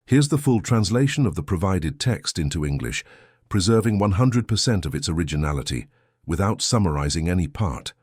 Here's the full translation of the provided text into English, preserving 100% of its originality, without summarizing any part.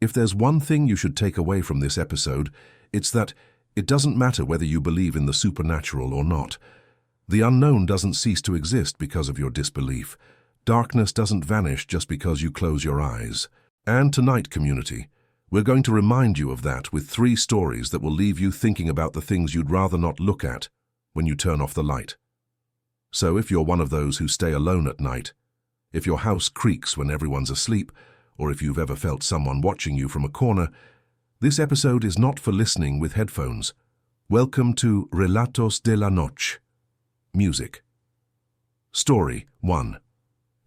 If there's one thing you should take away from this episode, it's that it doesn't matter whether you believe in the supernatural or not. The unknown doesn't cease to exist because of your disbelief. Darkness doesn't vanish just because you close your eyes. And tonight, community, we're going to remind you of that with 3 stories that will leave you thinking about the things you'd rather not look at when you turn off the light. So if you're one of those who stay alone at night, if your house creaks when everyone's asleep, or if you've ever felt someone watching you from a corner, this episode is not for listening with headphones. Welcome to Relatos de la Noche. Music. Story 1.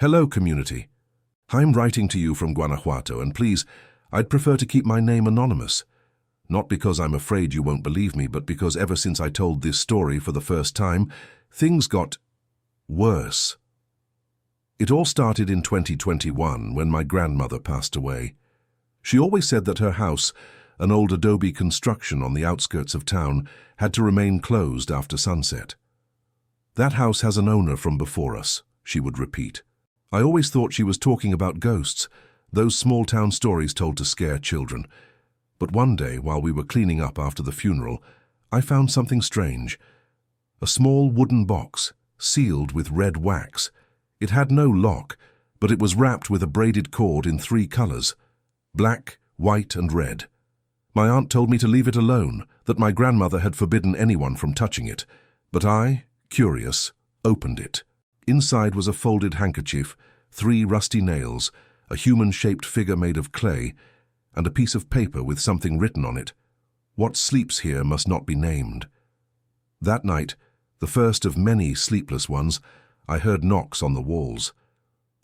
Hello, community. I'm writing to you from Guanajuato, and please, I'd prefer to keep my name anonymous. Not because I'm afraid you won't believe me, but because ever since I told this story for the first time, things got worse. It all started in 2021 when my grandmother passed away. She always said that her house, an old adobe construction on the outskirts of town, had to remain closed after sunset. That house has an owner from before us, she would repeat. I always thought she was talking about ghosts, those small-town stories told to scare children. But one day, while we were cleaning up after the funeral, I found something strange. A small wooden box, sealed with red wax. It had no lock, but it was wrapped with a braided cord in 3 colors: black, white, and red. My aunt told me to leave it alone, that my grandmother had forbidden anyone from touching it. But I, curious, opened it. Inside was a folded handkerchief, 3 rusty nails, a human-shaped figure made of clay, and a piece of paper with something written on it. What sleeps here must not be named. That night, the first of many sleepless ones, I heard knocks on the walls.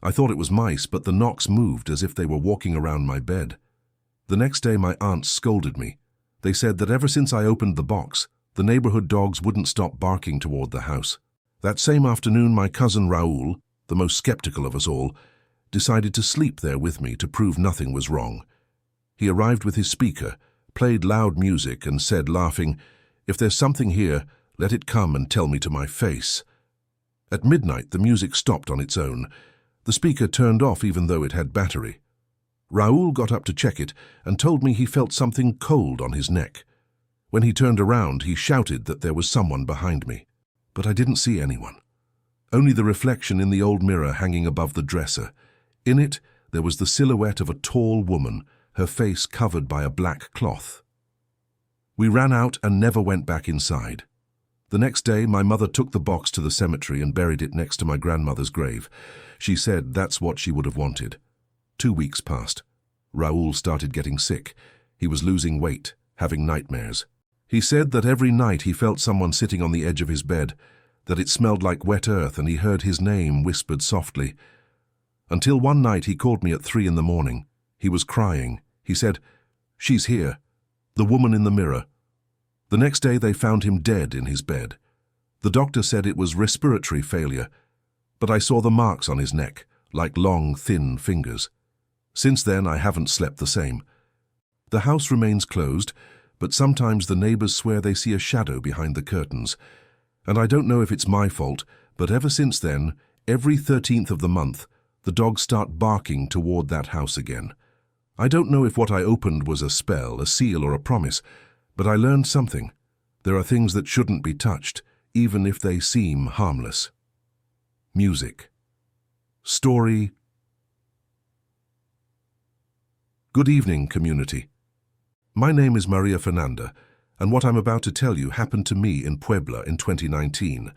I thought it was mice, but the knocks moved as if they were walking around my bed. The next day my aunts scolded me. They said that ever since I opened the box, the neighborhood dogs wouldn't stop barking toward the house. That same afternoon, my cousin Raoul, the most skeptical of us all, decided to sleep there with me to prove nothing was wrong. He arrived with his speaker, played loud music, and said, laughing, "If there's something here, let it come and tell me to my face." At midnight, the music stopped on its own. The speaker turned off even though it had battery. Raoul got up to check it and told me he felt something cold on his neck. When he turned around, he shouted that there was someone behind me. But I didn't see anyone. Only the reflection in the old mirror hanging above the dresser. In it, there was the silhouette of a tall woman, her face covered by a black cloth. We ran out and never went back inside. The next day, my mother took the box to the cemetery and buried it next to my grandmother's grave. She said that's what she would have wanted. 2 weeks passed. Raoul started getting sick. He was losing weight, having nightmares. He said that every night he felt someone sitting on the edge of his bed, that it smelled like wet earth, and he heard his name whispered softly. Until one night he called me at 3 in the morning. He was crying. He said, "She's here, the woman in the mirror." The next day they found him dead in his bed. The doctor said it was respiratory failure, but I saw the marks on his neck, like long, thin fingers. Since then I haven't slept the same. The house remains closed, but sometimes the neighbors swear they see a shadow behind the curtains. And I don't know if it's my fault, but ever since then, every 13th of the month, the dogs start barking toward that house again. I don't know if what I opened was a spell, a seal, or a promise, but I learned something. There are things that shouldn't be touched, even if they seem harmless. Music. Story. Good evening, community. My name is Maria Fernanda, and what I'm about to tell you happened to me in Puebla in 2019.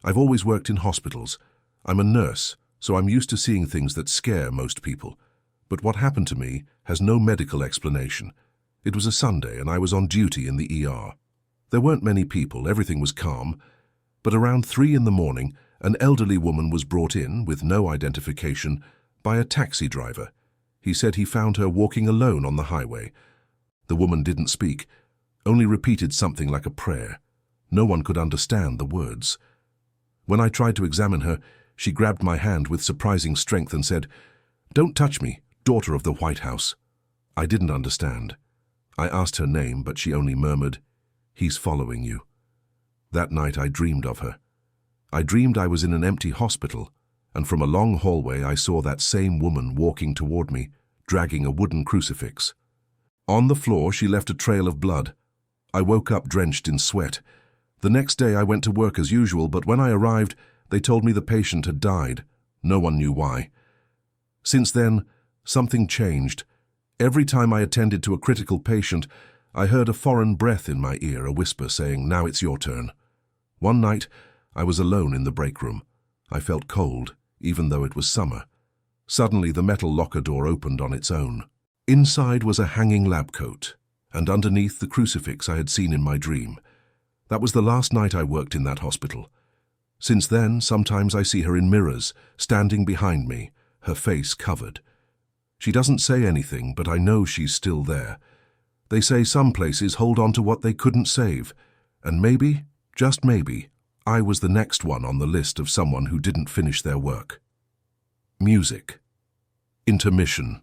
I've always worked in hospitals. I'm a nurse, so I'm used to seeing things that scare most people. But what happened to me has no medical explanation. It was a Sunday, and I was on duty in the ER. There weren't many people, everything was calm. But around 3 in the morning, an elderly woman was brought in, with no identification, by a taxi driver. He said he found her walking alone on the highway. The woman didn't speak, only repeated something like a prayer. No one could understand the words. When I tried to examine her, she grabbed my hand with surprising strength and said, "Don't touch me, daughter of the White House." I didn't understand. I asked her name, but she only murmured, "He's following you." That night I dreamed of her. I dreamed I was in an empty hospital, and from a long hallway I saw that same woman walking toward me, dragging a wooden crucifix. On the floor she left a trail of blood. I woke up drenched in sweat. The next day I went to work as usual, but when I arrived, they told me the patient had died. No one knew why. Since then, something changed. Every time I attended to a critical patient, I heard a foreign breath in my ear, a whisper saying, "Now it's your turn." One night, I was alone in the break room. I felt cold, even though it was summer. Suddenly, the metal locker door opened on its own. Inside was a hanging lab coat, and underneath the crucifix I had seen in my dream. That was the last night I worked in that hospital. Since then, sometimes I see her in mirrors, standing behind me, her face covered. She doesn't say anything, but I know she's still there. They say some places hold on to what they couldn't save, and maybe, just maybe, I was the next one on the list of someone who didn't finish their work. Music. Intermission.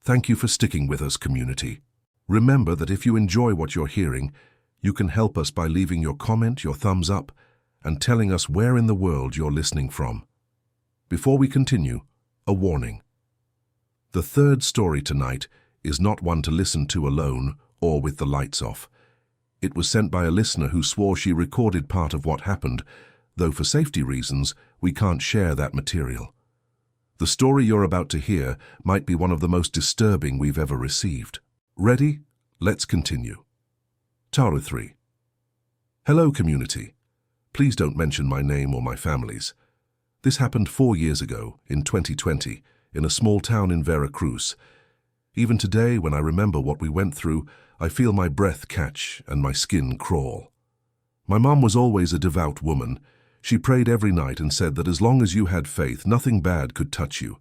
Thank you for sticking with us, community. Remember that if you enjoy what you're hearing, you can help us by leaving your comment, your thumbs up, and telling us where in the world you're listening from. Before we continue, a warning. The third story tonight is not one to listen to alone or with the lights off. It was sent by a listener who swore she recorded part of what happened, though for safety reasons, we can't share that material. The story you're about to hear might be one of the most disturbing we've ever received. Ready? Let's continue. Tara 3. Hello, community. Please don't mention my name or my family's. This happened 4 years ago, in 2020, in a small town in Veracruz. Even today, when I remember what we went through, I feel my breath catch and my skin crawl. My mom was always a devout woman. She prayed every night and said that as long as you had faith, nothing bad could touch you.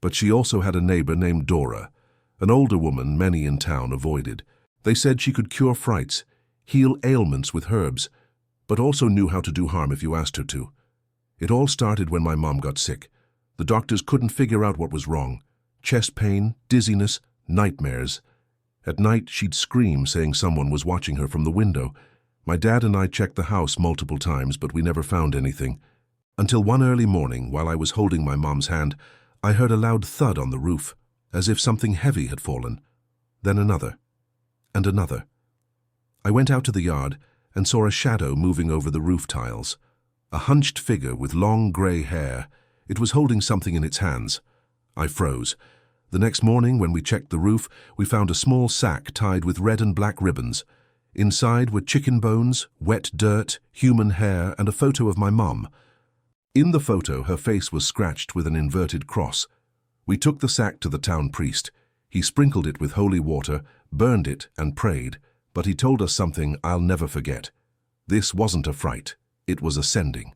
But she also had a neighbor named Dora, an older woman many in town avoided. They said she could cure frights, heal ailments with herbs, but also knew how to do harm if you asked her to. It all started when my mom got sick. The doctors couldn't figure out what was wrong. Chest pain, dizziness, nightmares. At night, she'd scream, saying someone was watching her from the window. My dad and I checked the house multiple times, but we never found anything. Until one early morning, while I was holding my mom's hand, I heard a loud thud on the roof, as if something heavy had fallen. Then another, and another. I went out to the yard and saw a shadow moving over the roof tiles. A hunched figure with long grey hair. It was holding something in its hands. I froze. The next morning, when we checked the roof, we found a small sack tied with red and black ribbons. Inside were chicken bones, wet dirt, human hair, and a photo of my mom. In the photo, her face was scratched with an inverted cross. We took the sack to the town priest. He sprinkled it with holy water, burned it, and prayed, but he told us something I'll never forget. This wasn't a fright. It was a sending.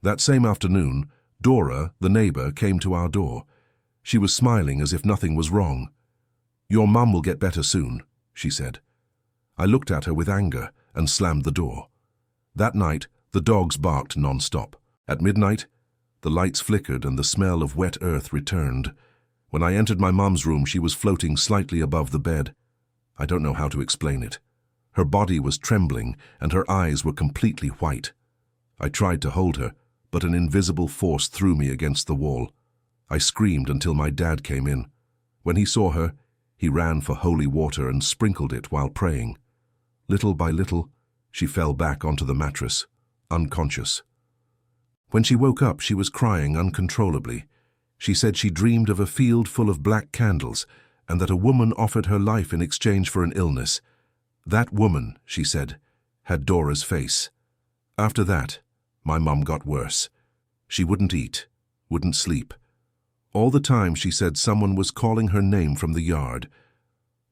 That same afternoon, Dora, the neighbor, came to our door. She was smiling as if nothing was wrong. "Your mum will get better soon," she said. I looked at her with anger and slammed the door. That night, the dogs barked non-stop. At midnight, the lights flickered and the smell of wet earth returned. When I entered my mum's room, she was floating slightly above the bed. I don't know how to explain it. Her body was trembling and her eyes were completely white. I tried to hold her, but an invisible force threw me against the wall. I screamed until my dad came in. When he saw her, he ran for holy water and sprinkled it while praying. Little by little, she fell back onto the mattress, unconscious. When she woke up, she was crying uncontrollably. She said she dreamed of a field full of black candles and that a woman offered her life in exchange for an illness. That woman, she said, had Dora's face. After that, my mum got worse. She wouldn't eat, wouldn't sleep. All the time she said someone was calling her name from the yard.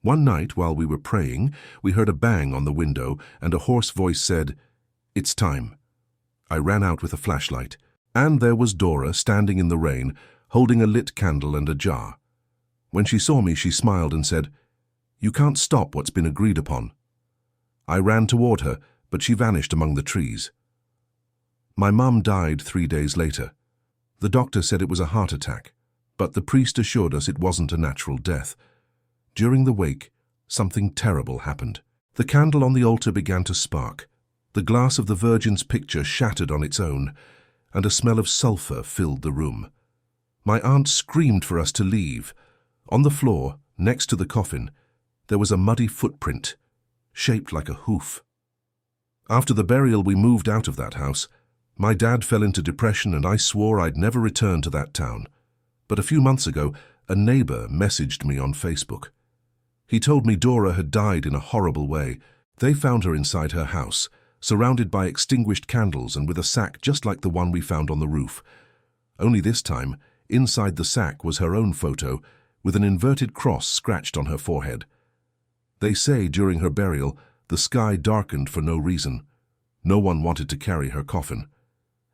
One night, while we were praying, we heard a bang on the window and a hoarse voice said, "It's time." I ran out with a flashlight, and there was Dora standing in the rain, holding a lit candle and a jar. When she saw me, she smiled and said, "You can't stop what's been agreed upon." I ran toward her, but she vanished among the trees. My mum died 3 days later. The doctor said it was a heart attack, but the priest assured us it wasn't a natural death. During the wake, something terrible happened. The candle on the altar began to spark, The glass of the Virgin's picture shattered on its own, and a smell of sulphur filled the room. My aunt screamed for us to leave. On the floor, next to the coffin, there was a muddy footprint, shaped like a hoof. After the burial, we moved out of that house. My dad fell into depression and I swore I'd never return to that town. But a few months ago, a neighbor messaged me on Facebook. He told me Dora had died in a horrible way. They found her inside her house, surrounded by extinguished candles and with a sack just like the one we found on the roof. Only this time, inside the sack was her own photo, with an inverted cross scratched on her forehead. They say during her burial, the sky darkened for no reason. No one wanted to carry her coffin.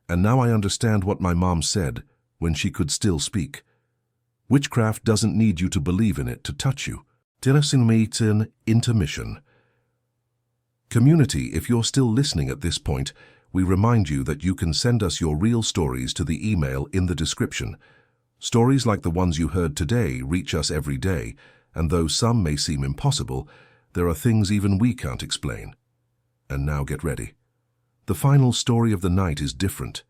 And now I understand what my mom said when she could still speak. Witchcraft doesn't need you to believe in it to touch you. Intermission. Community, if you're still listening at this point, we remind you that you can send us your real stories to the email in the description. Stories like the ones you heard today reach us every day, and though some may seem impossible, there are things even we can't explain. And now get ready. The final story of the night is different.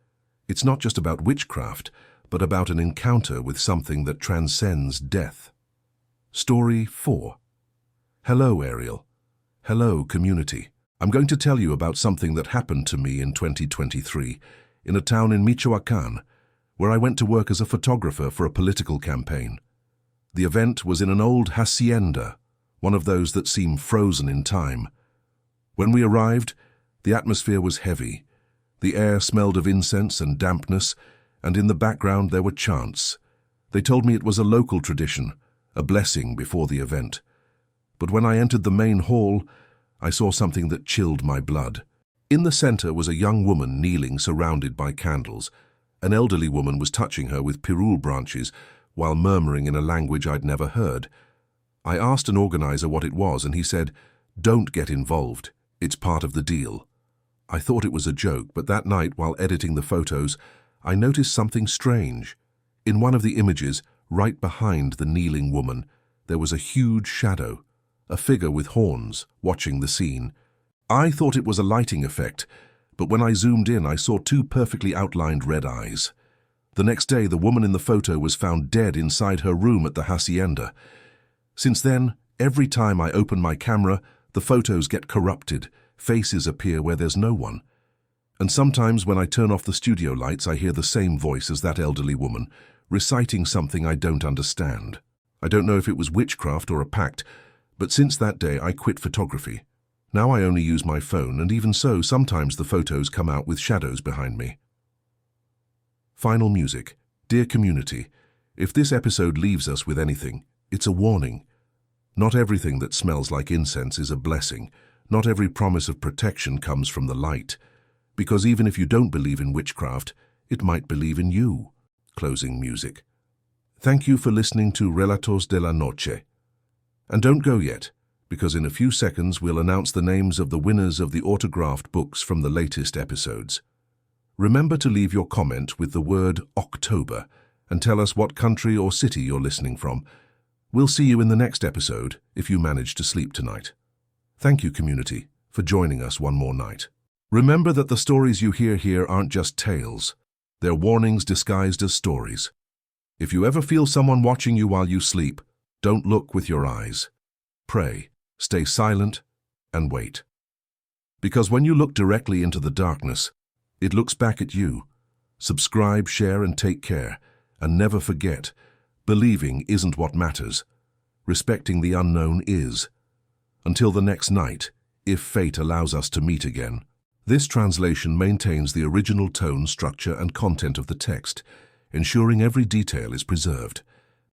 It's not just about witchcraft, but about an encounter with something that transcends death. Story 4. Hello, Ariel. Hello, community. I'm going to tell you about something that happened to me in 2023 in a town in Michoacán, where I went to work as a photographer for a political campaign. The event was in an old hacienda, one of those that seem frozen in time. When we arrived, the atmosphere was heavy. The air smelled of incense and dampness, and in the background there were chants. They told me it was a local tradition, a blessing before the event. But when I entered the main hall, I saw something that chilled my blood. In the center was a young woman kneeling surrounded by candles. An elderly woman was touching her with pirul branches while murmuring in a language I'd never heard. I asked an organizer what it was and he said, "Don't get involved. It's part of the deal." I thought it was a joke, but that night while editing the photos, I noticed something strange. In one of the images, right behind the kneeling woman, there was a huge shadow, a figure with horns, watching the scene. I thought it was a lighting effect, but when I zoomed in, I saw two perfectly outlined red eyes. The next day, the woman in the photo was found dead inside her room at the hacienda. Since then, every time I open my camera, the photos get corrupted, faces appear where there's no one. And sometimes when I turn off the studio lights, I hear the same voice as that elderly woman, reciting something I don't understand. I don't know if it was witchcraft or a pact, but since that day I quit photography. Now I only use my phone, and even so, sometimes the photos come out with shadows behind me. Final music. Dear community, if this episode leaves us with anything, it's a warning. Not everything that smells like incense is a blessing. Not every promise of protection comes from the light. Because even if you don't believe in witchcraft, it might believe in you. Closing music. Thank you for listening to Relatos de la Noche. And don't go yet, because in a few seconds we'll announce the names of the winners of the autographed books from the latest episodes. Remember to leave your comment with the word October and tell us what country or city you're listening from. We'll see you in the next episode if you manage to sleep tonight. Thank you, community, for joining us one more night. Remember that the stories you hear here aren't just tales. They're warnings disguised as stories. If you ever feel someone watching you while you sleep, don't look with your eyes. Pray, stay silent, and wait. Because when you look directly into the darkness, it looks back at you. Subscribe, share, and take care. And never forget, believing isn't what matters. Respecting the unknown is. Until the next night, if fate allows us to meet again. This translation maintains the original tone, structure, and content of the text, ensuring every detail is preserved.